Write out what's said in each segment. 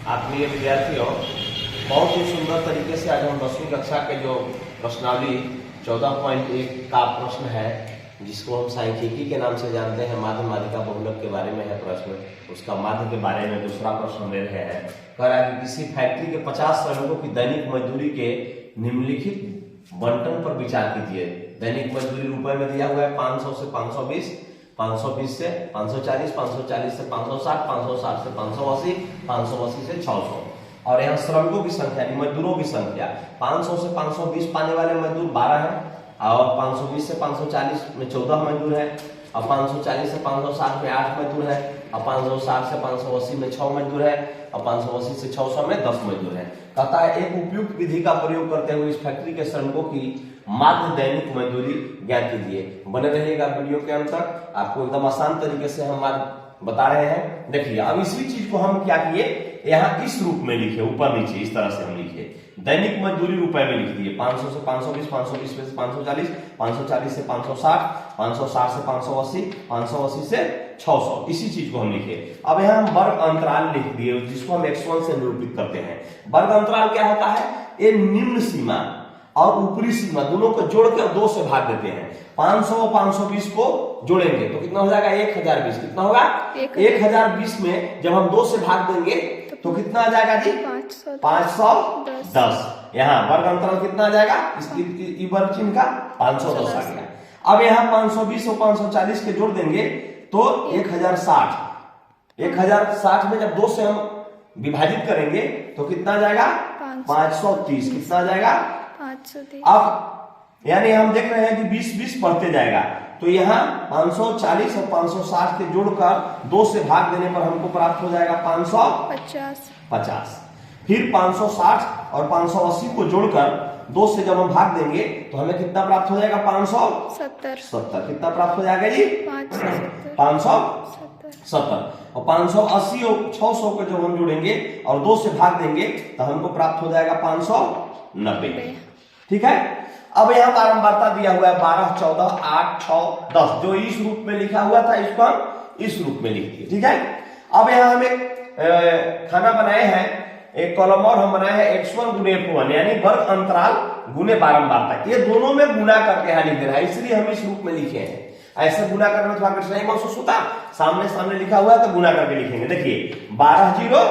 आत्मीय विद्यार्थियों, बहुत ही सुंदर तरीके से आज हम 10वीं कक्षा के जो प्रश्नावली 14.1 का प्रश्न है, जिसको हम सांख्यिकी के नाम से जानते हैं, माध्य माध्यिका बहुलक के बारे में है प्रश्न। उसका माध्य के बारे में दूसरा प्रश्न ले रहे हैं। कह रहा है कि किसी फैक्ट्री के 50 श्रमिकों की दैनिक मजदूरी के निम्नलिखित बंटन पर विचार कीजिए। दैनिक मजदूरी रुपए में दिया हुआ है 500 से 520, 520 से 540, 540 से 560, 560 से 580, 580 से 600। और यहाँ श्रमिकों की संख्या, मजदूरों की संख्या 500 से 520 पाने वाले मजदूर 12 है, और 520 से 540 में 14 मजदूर है, और 540 से 560 में 8 मजदूर है, और 560 से 580 में 6 मजदूर है, और 580 से 600 में 10 मजदूर है। कहता है एक उपयुक्त विधि का प्रयोग करते हुए इस फैक्ट्री के श्रमिकों की माध्य दैनिक मजदूरी ज्ञात कीजिए। बने रहिएगा वीडियो के अंत तक, आपको एकदम आसान तरीके से हम बता रहे हैं। देखिए, अब इसी चीज को हम क्या किए, यहाँ इस रूप में लिखे, ऊपर नीचे इस तरह से हम लिखे। दैनिक मजदूरी रुपए में लिख दिए 500 से 520, 520 से 540, 540 से 560, 560 से 580, 580 से 600। इसी चीज को हम लिखे। अब यहाँ हम वर्ग अंतराल लिख दिए, जिसको हम x1 से निरूपित करते हैं। वर्ग अंतराल क्या होता है? ये निम्न सीमा और ऊपरी सीमा दोनों को जोड़ के 2 से भाग देते हैं। 500 और 520 को जोड़ेंगे तो कितना हो जाएगा? 1020। कितना होगा? 1020 में जब हम 2 से भाग देंगे तो कितना आ जाएगा जी? 510। यहाँ वर्ग अंतराल कितना आ जाएगा? इसकी वर्ग चिन्ह का 510 आ गया। अब यहाँ 520 और 540 के जोड़ देंगे तो 1060। 1060 में जब 2 से हम विभाजित करेंगे तो कितना आ जाएगा? 530। कितना आ जाएगा? 530। अब यानी हम देख रहे हैं कि 20-20 बढ़ते जाएगा, तो यहाँ 540 और 560 के जोड़कर 2 से भाग देने पर हमको प्राप्त हो जाएगा 550। फिर 560 और 580 को जोड़कर 2 से जब हम भाग देंगे तो हमें कितना प्राप्त हो जाएगा? 570। कितना प्राप्त हो जाएगा जी? 570। और 580 और 600 को जब हम जोड़ेंगे और 2 से भाग देंगे तो हमको प्राप्त हो जाएगा 590। ठीक है। अब यहाँ बारंबारता दिया हुआ है 12, 14, 8, 6, 10। जो इस रूप में लिखा हुआ था इसको हम इस रूप में लिख दिए। ठीक है। अब यहाँ हम एक खाना बनाए हैं, एक कॉलम और हम बनाए हैं x1 गुने f1, यानी वर्ग अंतराल गुने बारंबारता। ये दोनों में गुना करके यहाँ लिख दे रहा है, इसलिए हम इस रूप में लिखे हैं। ऐसे गुना करने में थोड़ा कठिनाई महसूस होता, सामने सामने लिखा हुआ है तो गुना करके लिखेंगे। देखिए 12 0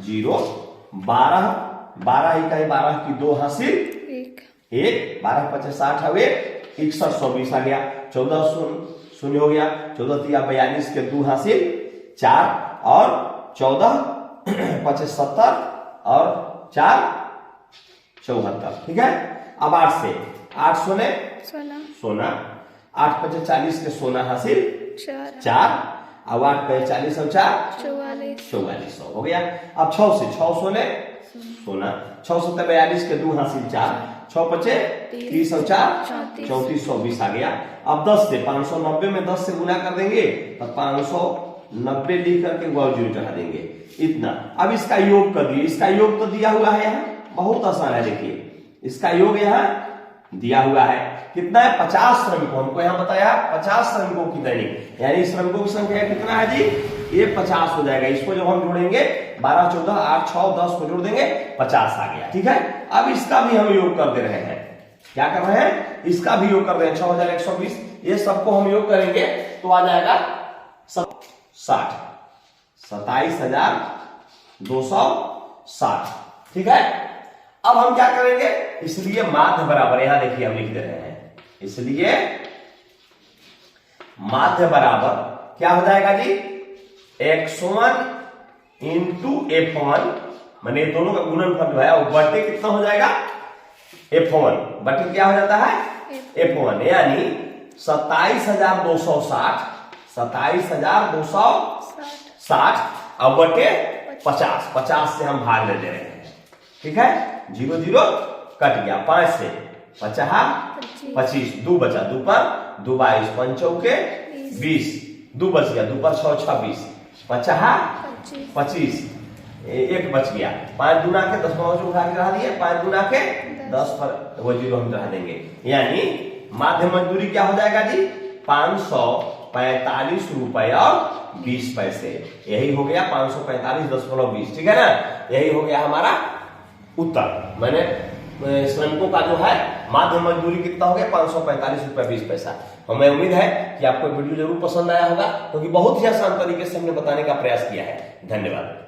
0, 12 12 इकाई 12 की 2 हासिल 1, 12 5 60 हुए 61, 120 आ गया। 14 शून्य हो गया, 14 3 42 के 2 हासिल 4, और 14 5 70 और 4 74। ठीक है। अब 8 से 8 सोने सोना, 8 5 40 के सोना हासिल 4, अब 8 5 40 और 4 44 हो गया। अब 6 से 6 सोने सोना, 6 7 42 के 2 हासिल 4, 6 5 30 और 4 34, 120 आ गया। अब 10 से 590 में 10 से गुना कर देंगे तो 590 लिख करके 0 चढ़ा देंगे, इतना। अब इसका योग कर दिए, इसका योग तो दिया हुआ है, यहाँ बहुत आसान है। देखिए इसका योग यहाँ दिया हुआ है, कितना है? 50 श्रमिकों। हमको यहाँ बताया 50 श्रमिकों की दैनिक, यानी श्रमिकों की संख्या कितना है जी? ये 50 हो जाएगा। इसको जब हम जोड़ेंगे 12 14 8 6 10 को जोड़ देंगे 50 आ गया। ठीक है। अब इसका भी हम योग कर दे रहे हैं। क्या कर रहे हैं? इसका भी योग कर रहे हैं। 6120, ये सबको हम योग करेंगे तो आ जाएगा 60, 27,260। ठीक है। अब हम क्या करेंगे? इसलिए माध्य बराबर, यहां देखिए हम लिख दे रहे हैं, इसलिए माध्य बराबर क्या हो जाएगा जी? x1 इंटू f1, माने दोनों का गुणनफल जो है वो बटे कितना हो जाएगा? f1 बटे क्या हो जाता है? f1, यानी 27,260, 27,260 अब बटे 50। 50 से हम भाग ले रहे हैं। ठीक है। 0 0 कट गया, 5 से 50 25, 2 बचा, 2 पर 2 22, 5 चौके 20, 2 बच गया, 2 पर 6 26, 50 25, 1 बच गया। 5 गुना के 10 उठा के चढ़ा दिए, 5 गुना के 10 पर वो 0 हम चढ़ा देंगे, यानी माध्य मजदूरी क्या हो जाएगा जी? 545 रुपए और 20 पैसे। यही हो गया 545.20, ठीक है ना। यही हो गया हमारा उत्तर। मैंने श्रमिकों का जो है माध्य मजदूरी कितना हो गया 545.20। हमें उम्मीद है कि आपको वीडियो जरूर पसंद आया होगा, क्योंकि बहुत ही आसान तरीके से हमने बताने का प्रयास किया है। धन्यवाद।